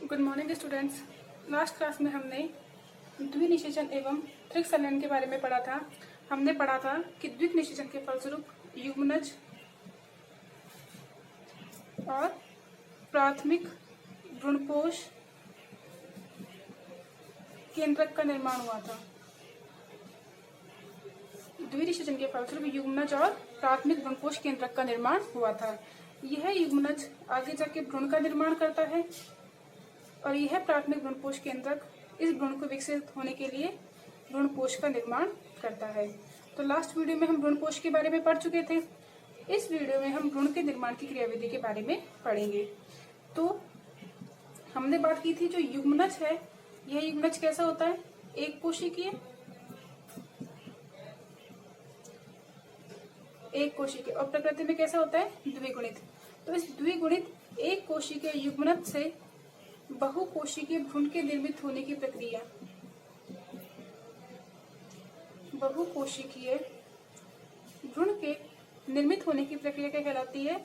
Good morning students. Last class में हमने द्विनिषेचन एवं त्रिक संलयन के बारे में पढ़ा था। हमने पढ़ा था कि द्विक निषेचन के फलस्वरूप युग्मनज और प्राथमिक भ्रूणपोष केंद्रक का निर्माण हुआ था। द्विनिषेचन के फलस्वरूप युग्मनज और प्राथमिक भ्रूणपोष केंद्रक का निर्माण हुआ था। यह युग्मनज आगे जाके भ्रूण का निर्माण करता है और यह प्राथमिक भ्रूणपोष केंद्रक इस भ्रूण को विकसित होने के लिए भ्रूणपोष का निर्माण करता है। तो लास्ट वीडियो में हम भ्रूणपोष के बारे में पढ़ चुके थे। इस वीडियो में हम भ्रूण के निर्माण की क्रियाविधि के बारे में पढ़ेंगे। तो हमने बात की थी जो युग्मनज है, यह युग्मनज कैसा होता है? एक कोशिकीय और प्रकृति में कैसा होता है? द्विगुणित। तो इस द्विगुणित एक कोशिकीय युग्मनज से बहुकोशिकीय भ्रूण के निर्मित होने की प्रक्रिया बहुकोशिकीय भ्रूण के निर्मित होने की प्रक्रिया क्या कहलाती है?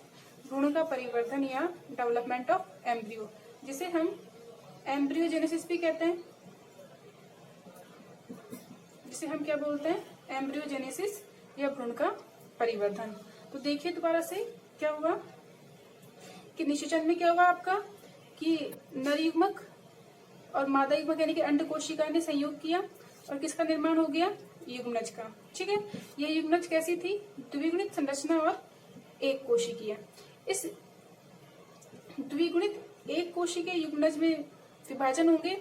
भ्रूण का परिवर्धन या डेवलपमेंट ऑफ एम्ब्रियो, जिसे हम एम्ब्रियोजेनेसिस भी कहते हैं, जिसे हम क्या बोलते हैं? एम्ब्रियोजेनेसिस या भ्रूण का परिवर्धन। तो देखिए दोबारा से क्या होगा कि निषेचन में क्या होगा आपका कि नर युग्मक और मादा युग्मक यानी कि अंड कोशिका ने संयोग किया और किसका निर्माण हो गया? युग्मनज का। ठीक है, यह युग्मनज कैसी थी? द्विगुणित संरचना और एक कोशिकीय। इस द्विगुणित एक कोशिकीय युग्मनज में विभाजन होंगे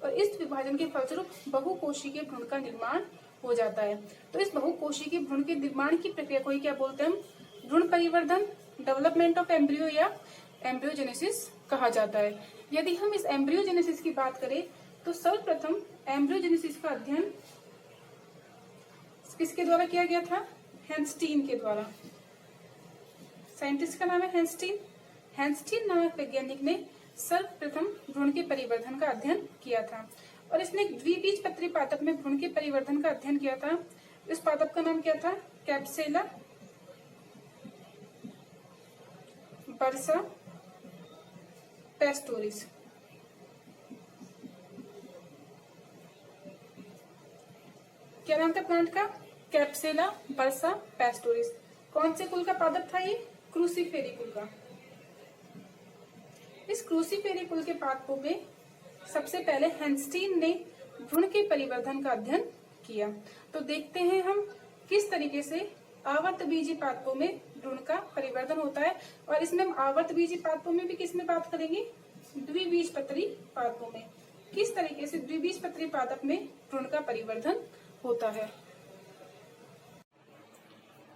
और इस विभाजन के फलस्वरूप बहुकोशिकीय भ्रूण का निर्माण हो जाता है। तो इस बहुकोशिकीय भ्रूण के निर्माण की प्रक्रिया को ही क्या बोलते हैं? हम भ्रूण परिवर्धन, डेवलपमेंट ऑफ एम्ब्रियो या एम्ब्रियोजेनेसिस कहा जाता है। यदि हम इस एम्ब्रियोजेनेसिस की बात करें तो सर्वप्रथम एम्ब्रियोजेनेसिस का अध्ययन किसके द्वारा किया गया था? हेंस्टीन के द्वारा। साइंटिस्ट का नाम है हेंस्टीन। हेंस्टीन नामक वैज्ञानिक ने सर्वप्रथम भ्रूण के परिवर्धन का अध्ययन किया था और इसने एक द्विबीजपत्री पादप में भ्रूण के परिवर्धन का अध्ययन किया था। इस पादप का नाम क्या था? कैप्सेला बर्सा पेस्टोरिस। क्या नाम था प्लांट का? कैप्सेला बर्सा पेस्टोरिस। कौन से कुल का पादप था ये? क्रूसीफेरी कुल का। इस क्रूसीफेरी कुल के पादपों में सबसे पहले हेंस्टीन ने भ्रूण के परिवर्धन का अध्ययन किया। तो देखते हैं हम किस तरीके से आवर्त बीजी पादपों में भ्रूण का परिवर्धन होता है और इसमें हम आवर्त बीजी पादपों में भी किसमें बात करेंगे? द्विबीजपत्री पादपों में। किस तरीके से द्विबीजपत्री पादप में भ्रूण का परिवर्धन होता है।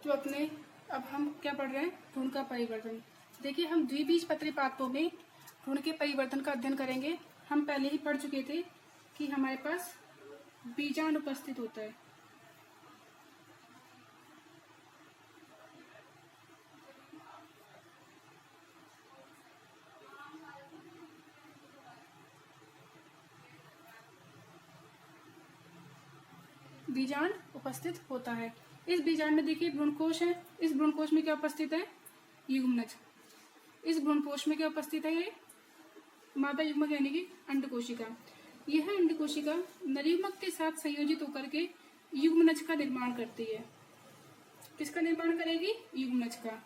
तो अब हम क्या पढ़ रहे हैं? भ्रूण का परिवर्धन। देखिए, हम द्विबीजपत्री पादपों में भ्रूण के परिवर्तन का अध्ययन करेंगे। हम पहले ही पढ़ चुके थे कि हमारे पास बीजांड उपस्थित होता है। बीजांड उपस्थित होता है। इस बीजांड में देखिए भ्रूणकोश है। इस भ्रूणकोश में क्या उपस्थित है? युग्मनज। इस भ्रूणकोश में क्या उपस्थित है? ये मादा युग्मक यानी कि अंड कोशिका। यह अंड कोशिका नर युग्मक के साथ संयोजित होकर के युग्मनज का निर्माण करती है। किसका निर्माण करेगी? युग्मनज का।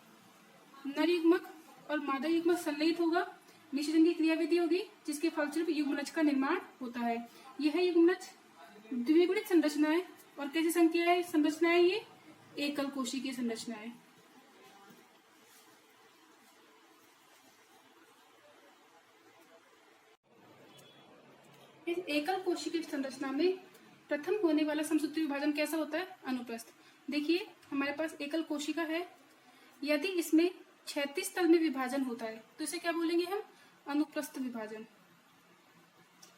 नर युग्मक और मादा युग्मक संलयित होगा, निषेचन की क्रियाविधि होगी, जिसके फलस्वरूप युग्मनज का निर्माण होता है। यह युग्मनज द्विगुणित संरचना है और कैसी संरचना है? ये एकल कोशिकीय संरचना है। इस एकल कोशिकीय संरचना में प्रथम होने वाला समसूत्री विभाजन कैसा होता है? अनुप्रस्थ। देखिए, हमारे पास एकल कोशिका है। यदि इसमें क्षैतिज तल में विभाजन होता है तो इसे क्या बोलेंगे हम? अनुप्रस्थ विभाजन।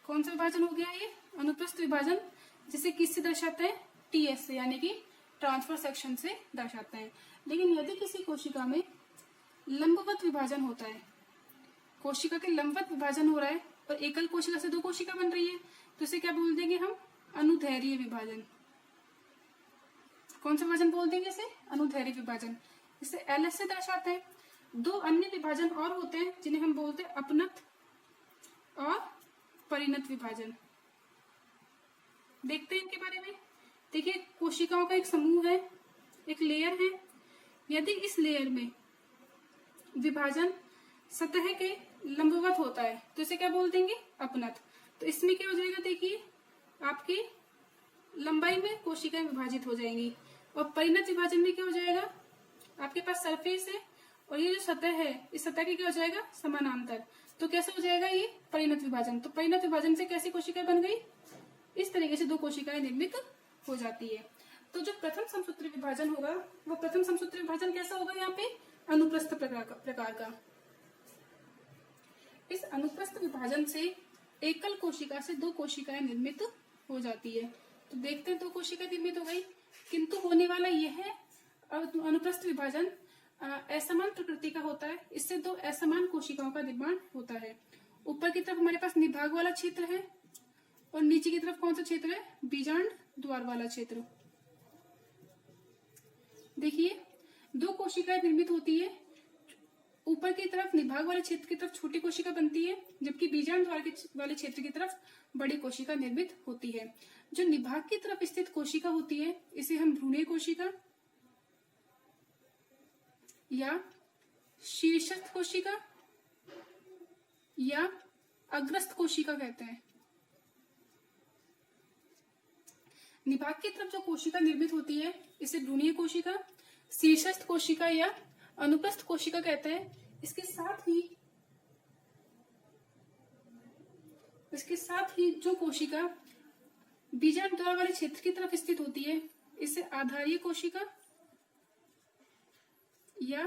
कौन सा विभाजन हो गया ये? अनुप्रस्थ विभाजन, जिसे किससे दर्शाते हैं? टीएस से, यानी कि ट्रांसफर सेक्शन से दर्शाते हैं। लेकिन यदि किसी कोशिका में लंबवत विभाजन होता है, कोशिका के लंबवत विभाजन हो रहा है और एकल कोशिका से दो कोशिका बन रही है, तो इसे क्या बोल देंगे हम? अनुदैर्घ्य विभाजन। कौन सा विभाजन बोल देंगे इसे? अनुदैर्घ्य विभाजन। इसे एलएस से दर्शाते हैं। दो अन्य विभाजन और होते हैं जिन्हें हम बोलते हैं अपनत और परिणत विभाजन। देखते हैं इनके बारे में। देखिए, कोशिकाओं का एक समूह है, एक लेयर है। यदि इस लेयर में विभाजन सतह के लंबवत होता है तो इसे क्या बोल देंगे? अपनत। तो इसमें क्या हो जाएगा? देखिए, आपकी लंबाई में कोशिकाएं विभाजित हो जाएंगी। और परिणत विभाजन में क्या हो जाएगा? आपके पास सरफेस है और ये जो सतह है, इस सतह के क्या हो जाएगा? समानांतर। तो कैसे हो जाएगा ये? परिणत विभाजन। तो परिणत विभाजन से कैसी कोशिकाएं बन गई? इस तरीके से दो कोशिकाएं निर्मित हो जाती है। तो जो प्रथम समसूत्री विभाजन होगा, वो प्रथम समसूत्री विभाजन कैसा होगा? यहाँ पे अनुप्रस्थ प्रकार का। इस अनुप्रस्थ विभाजन से एकल कोशिका से दो कोशिकाएं निर्मित हो जाती है। तो देखते हैं, दो कोशिका निर्मित हो गई, किंतु होने वाला यह है अनुप्रस्थ विभाजन असमान प्रकृति का होता है। इससे दो असमान कोशिकाओं का निर्माण होता है। ऊपर की तरफ हमारे पास निभाग वाला क्षेत्र है और नीचे की तरफ कौन सा क्षेत्र है? बीजांड द्वार वाला क्षेत्र। देखिए, दो कोशिकाएं निर्मित होती है। ऊपर की तरफ निभाग वाले क्षेत्र की तरफ छोटी कोशिका बनती है, जबकि बीजांड द्वार वाले क्षेत्र की तरफ बड़ी कोशिका निर्मित होती है। जो निभाग की तरफ स्थित कोशिका होती है, इसे हम भ्रूणीय कोशिका या शीर्षस्थ कोशिका या अग्रस्थ कोशिका कहते हैं। निभाग की तरफ जो कोशिका निर्मित होती है, इसे भ्रूणीय कोशिका, शीर्षस्थ कोशिका या अनुप्रस्थ कोशिका कहते हैं। इसके साथ ही जो कोशिका बीजांड द्वार वाले क्षेत्र की तरफ स्थित होती है, इसे आधारीय कोशिका या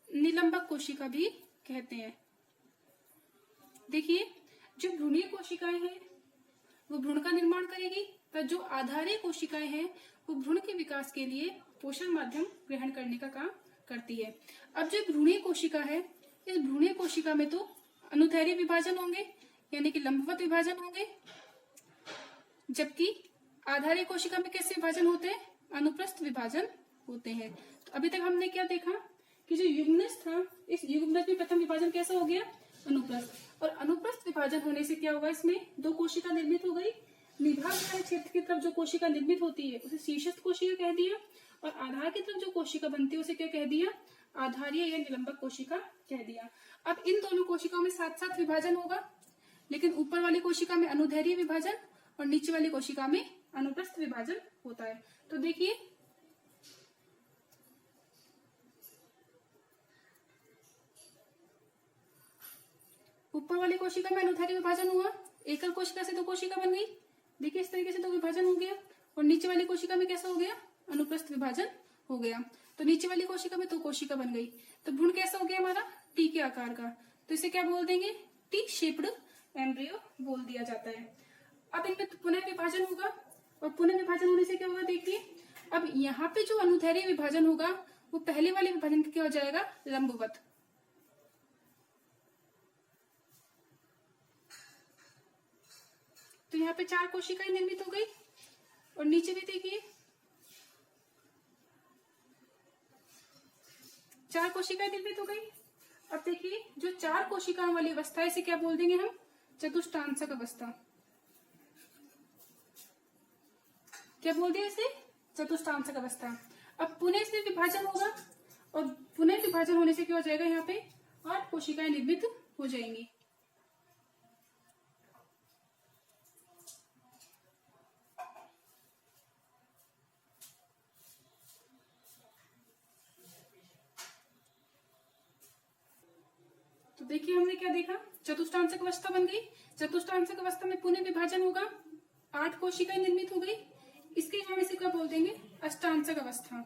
निलंबक कोशिका भी कहते हैं। देखिए, जो भ्रूणीय कोशिकाएं हैं वो भ्रूण का निर्माण करेगी, पर जो आधारीय कोशिकाएं हैं वो भ्रूण के विकास के लिए पोषण माध्यम ग्रहण करने का काम करती है। अब जो भ्रूणीय कोशिका है, इस भ्रूणीय कोशिका में तो अनुदैर्घ्य विभाजन होंगे, यानी कि लंबवत विभाजन होंगे, जबकि आधारीय कोशिका में कैसे विभाजन होते हैं? अनुप्रस्थ विभाजन होते हैं। तो अभी तक हमने क्या देखा कि जो युग्मनज था, इस युग्मनज में प्रथम विभाजन कैसा हो गया? अनुप्रस्थ। और अनुप्रस्थ विभाजन होने से क्या होगा? इसमें दो कोशिका निर्मित हो गई। निभाग वाले क्षेत्र की तरफ जो कोशिका निर्मित होती है उसे शीर्षस्थ कोशिका कह दिया, और आधार की तरफ जो कोशिका बनती है उसे क्या कह दिया? आधारीय या निलंबक कोशिका कह दिया। अब इन दोनों कोशिकाओं में साथ साथ विभाजन होगा, लेकिन ऊपर वाली कोशिका में अनुदैर्घ्य विभाजन और नीचे वाली कोशिका में अनुप्रस्थ विभाजन होता है। तो देखिए, ऊपर वाली कोशिका में अनुदैर्घ्य विभाजन हुआ, एकल कोशिका से दो कोशिका बन गई। देखिए, इस तरीके से दो विभाजन हो गया। और नीचे वाली कोशिका में कैसा हो गया? अनुप्रस्थ विभाजन हो गया। तो नीचे वाली कोशिका में दो कोशिका बन गई। तो भ्रूण कैसा हो गया हमारा? टी के आकार का। तो इसे क्या बोल देंगे? टी शेप्ड एम्ब्रियो बोल दिया जाता है। अब इनमें पुनः विभाजन होगा, और पुनः विभाजन होने से क्या होगा? देखिए, अब यहाँ पे जो अनुदैर्घ्य विभाजन होगा वो पहले वाले विभाजन का क्या हो जाएगा? लंबवत। तो यहाँ पे चार कोशिकाएं निर्मित हो गई, और नीचे भी देखिए चार कोशिकाएं निर्मित हो गई। अब देखिए, जो चार कोशिकाओं वाली अवस्था है, इसे क्या बोल देंगे हम? चतुष्टांशक अवस्था। क्या बोल दिया इसे? चतुष्टांशक अवस्था। अब पुनः इसमें विभाजन होगा, और पुनः विभाजन होने से क्या हो जाएगा? यहाँ पे 8 कोशिकाएं निर्मित हो जाएंगी। तो देखिए, हमने क्या देखा? चतुष्टांशक अवस्था बन गई। चतुष्टांशक अवस्था में पुनः विभाजन होगा, 8 कोशिकाएं निर्मित हो गई। इसके हम इसे क्या बोल देंगे? अष्टांशक अवस्था।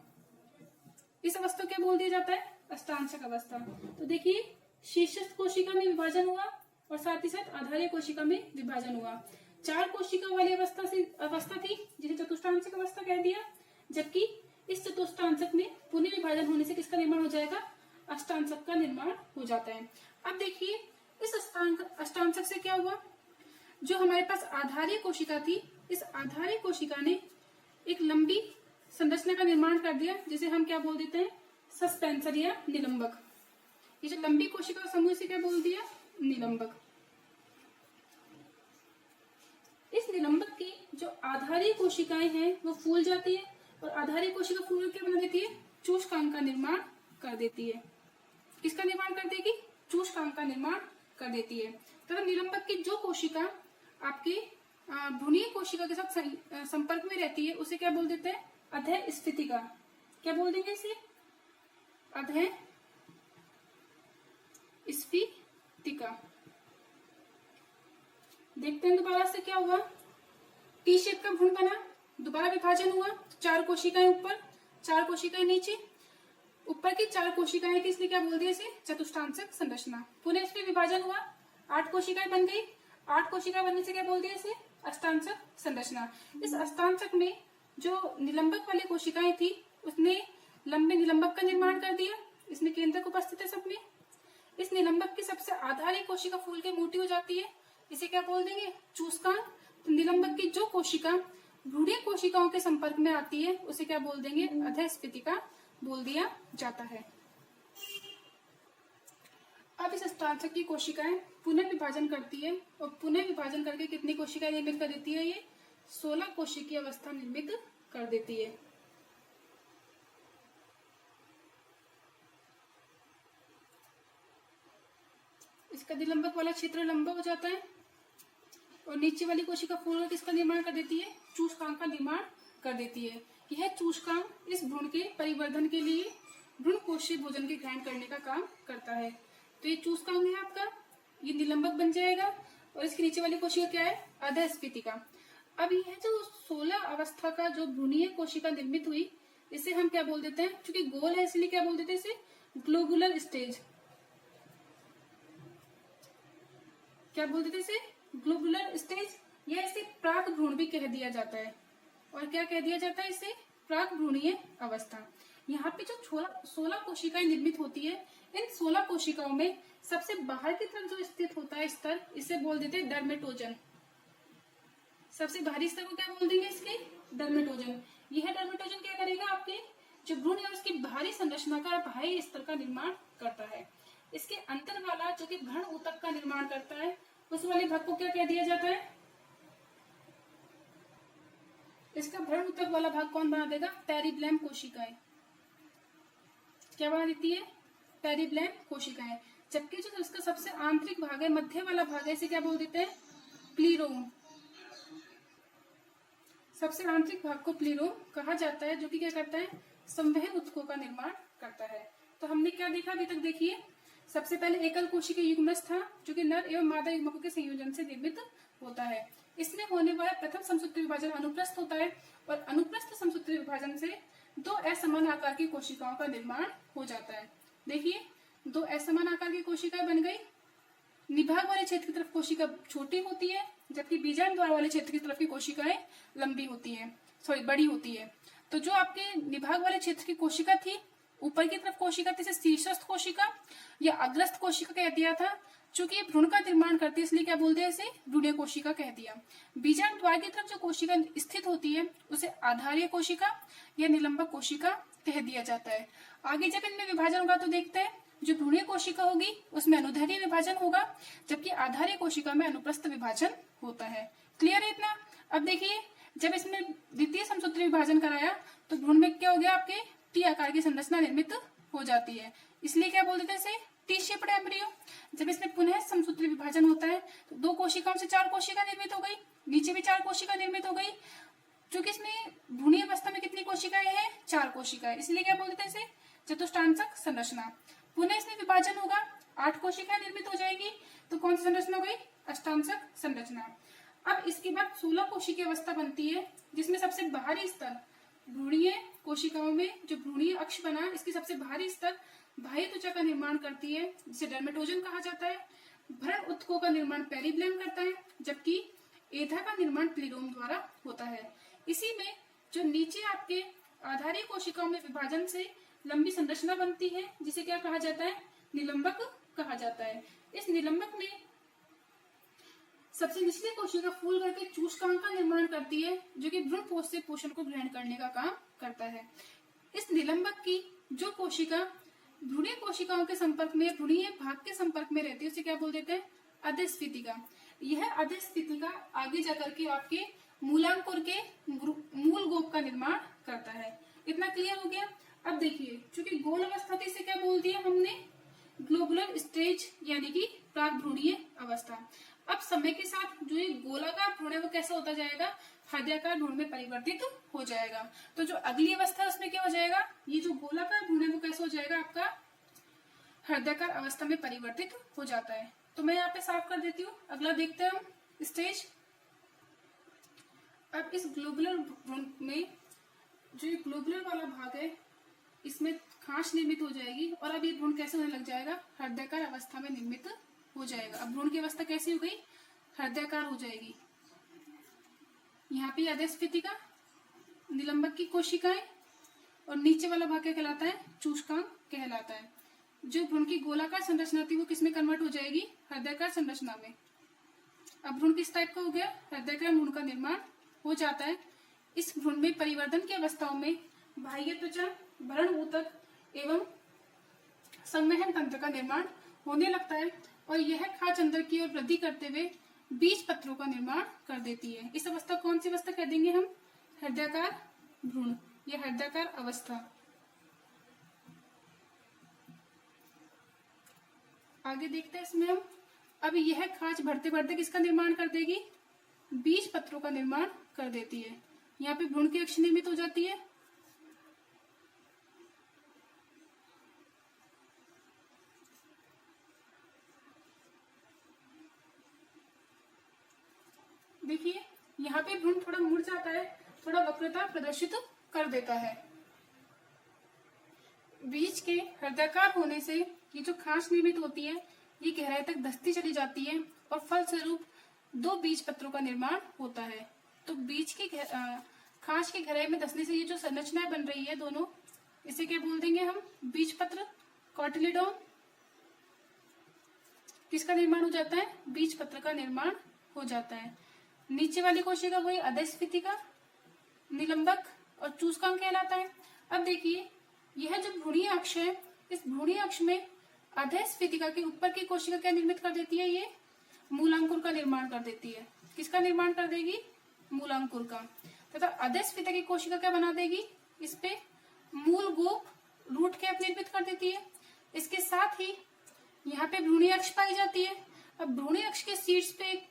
इस अवस्था को क्या बोल दिया जाता है? अष्टांशक अवस्था। तो देखिए, शीर्षस्थ कोशिका में विभाजन हुआ और साथ ही साथ आधारीय कोशिका में विभाजन हुआ। 4 कोशिका वाली अवस्था थी जिसे चतुष्टांशक अवस्था कह दिया, जबकि इस चतुष्टांशक में पुनः विभाजन होने से किसका निर्माण हो जाएगा? अष्टांशक का निर्माण हो जाता है। अब देखिए, इस अष्टांशक से क्या हुआ? जो हमारे पास आधारीय कोशिका थी, इस आधारीय कोशिका ने एक लंबी संरचना का निर्माण कर दिया, जिसे हम क्या बोल देते हैं? सस्पेंसर या निलंबक। ये जो लंबी कोशिका समूह से क्या बोल दिया? निलंबक। निलंबक की जो आधारी कोशिकाएं हैं वो फूल जाती है और आधारी कोशिका फूल के बना देती है, चूषकांक का निर्माण कर देती है। किसका निर्माण कर देगी? चूषकांक का निर्माण कर देती है। तथा निलंबक की जो कोशिका आपकी भ्रूणीय कोशिका के साथ संपर्क में रहती है उसे क्या बोल देते हैं? अधः स्फीतिका। क्या बोल देंगे इसे? अधः स्फीतिका। देखते हैं दोबारा से क्या हुआ। टी शेप का भ्रूण बना, दोबारा विभाजन हुआ, 4 कोशिकाएं ऊपर, 4 कोशिकाएं नीचे। ऊपर की 4 कोशिकाएं थी इसलिए क्या बोल दिया इसे? चतुष्टांशक संरचना। पुनः इसमें विभाजन हुआ, 8 कोशिकाएं बन गई। 8 कोशिकाएं बनने से क्या बोल दिया इसे? अष्टांशक संरचना। इस अष्टांशक में जो निलंबक वाली कोशिकाएं थी उसने लंबे निलंबक का निर्माण कर दिया। इसमें केंद्रक उपस्थित है सब में। इस निलंबक की सबसे आधारी कोशिका फूल के मोटी हो जाती है, इसे क्या बोल देंगे? चूषकांक। तो निलंबक की जो कोशिका भ्रूणीय कोशिकाओं के संपर्क में आती है उसे क्या बोल देंगे? अधः स्फीतिका बोल दिया जाता है। अब इस अष्टांशक की कोशिकाएं पुनः विभाजन करती है और पुनः विभाजन करके कितनी कोशिकाएं निर्मित कर देती है? ये 16 कोशिकीय अवस्था निर्मित कर देती है। इसका निलंबक वाला क्षेत्र लंबा हो जाता है और नीचे वाली कोशिका फूल किसका निर्माण कर देती है? चूषकांक का निर्माण कर देती है। यह चूषकांक इस भ्रूण के परिवर्धन के लिए भ्रूण कोशीय भोजन के ग्रहण करने का काम करता है। तो ये चूषकांक है आपका, ये निलंबक बन जाएगा और इसके नीचे वाली कोशिका क्या है? अधः स्फीतिका। अब यह जो 16 अवस्था का जो भ्रूणीय कोशिका निर्मित हुई इसे हम क्या बोल देते हैं? क्योंकि गोल है इसलिए क्या बोल देते हैं इसे? Globular stage. क्या बोल देते इसे? ग्लोबुलर स्टेज, या इसे प्राक भ्रूण भी कह दिया जाता है। और क्या कह दिया जाता है इसे? प्राक भ्रूणीय अवस्था। यहाँ पे जो 16 कोशिकाएं निर्मित होती है, इन 16 कोशिकाओं में सबसे बाहर की तरफ जो स्थित होता है स्तर, इसे बोल देते हैं डर्मेटोजन। सबसे बाहरी स्तर को क्या बोल देंगे इसके? डर्मेटोजन। यह डर्मेटोजन क्या करेगा? आपके जो भ्रूण है उसकी बाहरी संरचना का बाहरी स्तर का निर्माण करता है। इसके अंतर वाला जो कि भ्रूण ऊतक का निर्माण करता है उस वाले भाग को क्या कह दिया जाता है? इसका भ्रूण ऊतक वाला भाग कौन बना देगा? पेरिब्लैम कोशिकाएं। क्या बना देती है? पेरिब्लैम कोशिकाएं। जबकि जो इसका सबसे आंतरिक भाग है, मध्य वाला भाग है, इसे क्या बोल देते हैं? प्लीरोम। सबसे आंतरिक भाग को प्लीरोम कहा जाता है, जो कि क्या करता है? संवहन ऊतकों का निर्माण करता है। तो हमने क्या देखा अभी तक? देखिए, सबसे पहले एकल कोशिकीय युग्मज था जो कि नर एवं मादा युग्मकों के संयोजन से निर्मित होता है। इसमें होने वाला प्रथम समसूत्री विभाजन अनुप्रस्थ होता है और अनुप्रस्थ समसूत्री विभाजन से 2 असमान आकार की कोशिकाओं का निर्माण हो जाता है। देखिए, 2 असमान आकार की कोशिकाएं बन गई। निभाग वाले क्षेत्र की तरफ कोशिका छोटी होती है जबकि बीजांड द्वार वाले क्षेत्र की तरफ की कोशिकाएं लंबी होती है, बड़ी होती है। तो जो आपके निभाग वाले क्षेत्र की कोशिका थी, ऊपर की तरफ कोशिका थी, इसे शीर्षस्थ कोशिका या अग्रस्थ कोशिका कह दिया था। चूंकि ये भ्रूण का निर्माण करती है इसलिए क्या बोल दिया? इसे भ्रूणीय कोशिका कह दिया। बीजांड द्वार की तरफ जो कोशिका स्थित होती है उसे आधारीय कोशिका या निलंबक कोशिका कह दिया जाता है। आगे जब इनमें विभाजन होगा तो देखते हैं, जो भ्रूणीय कोशिका होगी उसमें अनुदैर्घ्य विभाजन होगा जबकि आधारीय कोशिका में अनुप्रस्थ विभाजन होता है। क्लियर है इतना? अब देखिए, जब इसमें द्वितीय समसूत्री विभाजन कराया तो भ्रूण में क्या हो गया? आपके टी आकार की संरचना निर्मित हो जाती है, इसलिए क्या बोल देते हैं इसे? T shaped embryo. जब इसमें पुनः समसूत्री विभाजन होता है तो 2 कोशिकाओं से 4 कोशिका निर्मित हो गई, नीचे भी 4 कोशिका निर्मित हो गई। क्योंकि इसमें भ्रूणीय अवस्था में कितनी कोशिकाएं हैं? 4 कोशिकाएं, इसलिए क्या बोल देते हैं इसे? चतुष्टांशक संरचना। पुनः इसमें विभाजन होगा, 8 कोशिकाएं निर्मित हो जाएगी, तो कौन सी संरचना हो गई? अष्टांशक संरचना। अब इसके बाद 16 कोशिकीय अवस्था बनती है जिसमें सबसे बाहरी स्तर भ्रूणीय कोशिकाओं में जो भ्रूणीय अक्ष बना इसकी सबसे बाहरी स्तर बाह्य त्वचा का निर्माण करती है जिसे डर्मेटोजन कहा जाता है। भ्रूण ऊतकों का निर्माण पेरिब्लैम करता है जबकि एधा का निर्माण प्लीरोम द्वारा होता है। इसी में जो नीचे आपके आधारी कोशिकाओं में विभाजन से लंबी संरचना बनती है जिसे क्या कहा जाता है? निलंबक कहा जाता है। इस निलंबक में सबसे निचली कोशिका फूल करके चूषकांक का निर्माण करती है जो कि भ्रूण पोष से पोषण को ग्रहण करने का काम करता है। इस निलंबक की जो कोशिका भ्रूणीय कोशिकाओं के संपर्क में, भ्रूणीय भाग के संपर्क में रहती है उसे क्या बोल देते हैं? अधः स्फीतिका। यह अधः स्थिति का आगे जाकर के आपके मूलांकुर के मूल गोप का निर्माण करता है। इतना क्लियर हो गया। अब देखिए, चूंकि गोल अवस्था थी, इसे क्या बोल दिया हमने, ग्लोबुलर स्टेज, यानी कि प्राक भ्रूणीय अवस्था। अब समय के साथ जो ये गोलाकार भ्रूण है वो कैसा होता जाएगा, हृदयाकार भ्रूण में परिवर्तित हो जाएगा। तो जो अगली अवस्था है उसमें क्या हो जाएगा, ये जो गोलाकार भ्रूण है वो कैसा हो जाएगा, आपका हृदयाकार अवस्था में परिवर्तित हो जाता है। तो मैं यहाँ पे साफ कर देती हूँ। अगला देखते हैं हम स्टेज। अब इस ग्लोबुलर भ्रूण में जो ये ग्लोबुलर वाला भाग है इसमें खांच निर्मित हो जाएगी और अब ये भ्रूण कैसे होने लग जाएगा, हृदयाकार अवस्था में निर्मित हो जाएगा। अब भ्रूण की अवस्था कैसी हो गई, हृदयाकार हो जाएगी। यहाँ पे अधस्फीतिका, निलंबक की कोशिकाएं और नीचे वाला भाग क्या कहलाता है, चूषकांग कहलाता है। जो भ्रूण की गोलाकार संरचना थी वो किसमें कन्वर्ट हो जाएगी, हृदयाकार संरचना में। अब भ्रूण किस टाइप का हो गया, हृदयाकार भ्रूण का निर्माण हो जाता है। इस भ्रूण में परिवर्तन की अवस्थाओं में बाह्य त्वचा, भरण ऊतक एवं संवहन तंत्र का निर्माण होने लगता है और यह खाच अंदर की ओर वृद्धि करते हुए बीज पत्रों का निर्माण कर देती है। इस अवस्था कौन सी अवस्था कह देंगे हम, हृदयाकार भ्रूण या हृदयाकार अवस्था। आगे देखते हैं इसमें हम। अब यह खाच बढ़ते बढ़ते किसका निर्माण कर देगी, बीज पत्रों का निर्माण कर देती है। यहाँ पे भ्रूण की अक्ष निर्मित हो जाती है। देखिए यहाँ पे भ्रूण थोड़ा मुड़ जाता है, थोड़ा वक्रता प्रदर्शित कर देता है। बीज के हृदयाकार होने से ये जो खांच निर्मित होती है ये गहराई तक धंसती चली जाती है और फलस्वरूप दो बीज पत्रों का निर्माण होता है। तो बीज की खांच की गहराई में धंसने से ये जो संरचनाएं बन रही है दोनों, इसे क्या बोल देंगे हम, बीज पत्र, कॉटिलिडोन। किसका निर्माण हो जाता है, बीज पत्र का निर्माण हो जाता है। नीचे वाली कोशिका वही अधस्फीतिका, निलंबक और चूषकांग कहलाता है। अब देखिए यह जो भ्रूणीय अक्ष है, इस भ्रूणीय अक्ष में अधस्फीतिका के ऊपर की कोशिका क्या निर्मित कर देती है, ये मूलांकुर का निर्माण कर देती है। किसका निर्माण कर देगी, मूलांकुर का। तथा अधस्फीतिका की कोशिका क्या बना देगी, इस पे मूल गोप रूट कैप निर्मित कर देती है। इसके साथ ही यहाँ पे भ्रूणीय अक्ष पाई जाती है। अब भ्रूणीय अक्ष के शीर्ष पे एक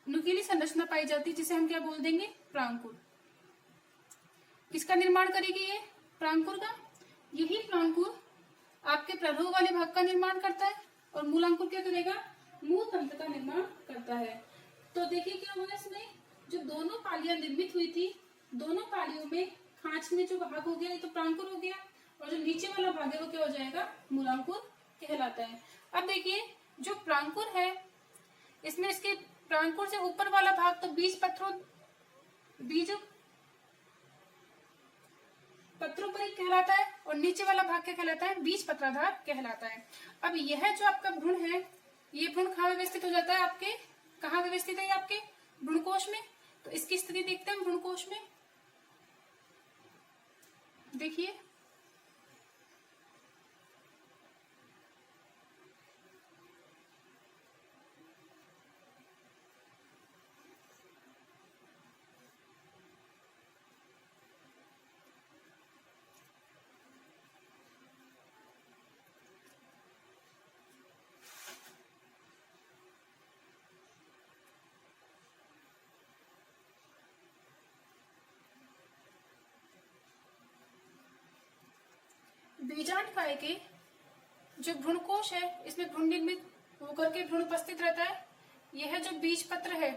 नुकीली संरचना पाई जाती है जिसे हम क्या बोल देंगे, प्रांकुर। किसका निर्माण करेगी ये, प्रांकुर का। यही प्रांकुर आपके प्ररोह वाले भाग का निर्माण करता है और मूलांकुर क्या करेगा, मूल तंत्र का निर्माण करता है। तो देखिए क्या हुआ इसमें, जो दोनों पालियां निर्मित हुई थी, दोनों पालियों में खांच में जो भाग हो गया ये तो प्रांकुर हो गया और जो नीचे वाला भाग है वो क्या हो जाएगा, मूलांकुर कहलाता है। अब देखिए जो प्रांकुर है इसमें इसके प्रांकुर से ऊपर वाला भाग तो बीज पत्रों पर ही कहलाता है और नीचे वाला भाग क्या कहलाता है, बीज पत्राधार कहलाता है। अब यह जो आपका भ्रूण है ये भ्रूण कहाँ व्यवस्थित हो जाता है, आपके कहाँ व्यवस्थित है, आपके भ्रूणकोश में। तो इसकी स्थिति देखते हैं भ्रूणकोश में। देखिए बीजांड काय के जो भ्रूणकोश है इसमें भ्रूण निर्मित होकर के भ्रूण उपस्थित रहता है। यह जो बीज पत्र है,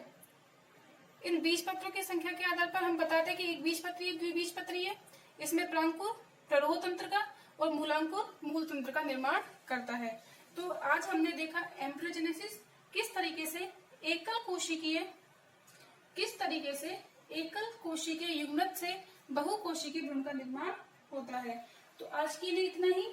इन बीज पत्रों की संख्या के आधार पर हम बताते हैं कि एक बीज पत्री है, द्विबीजपत्री है। इसमें प्रांकुर प्ररोह तंत्र का और मूलांकुर मूल तंत्र का निर्माण करता है। तो आज हमने देखा एम्ब्रियोजेनेसिस, किस तरीके से एकल कोशिकीय युग्मक से बहुकोशिकीय भ्रूण का निर्माण होता है। तो आज के लिए इतना ही।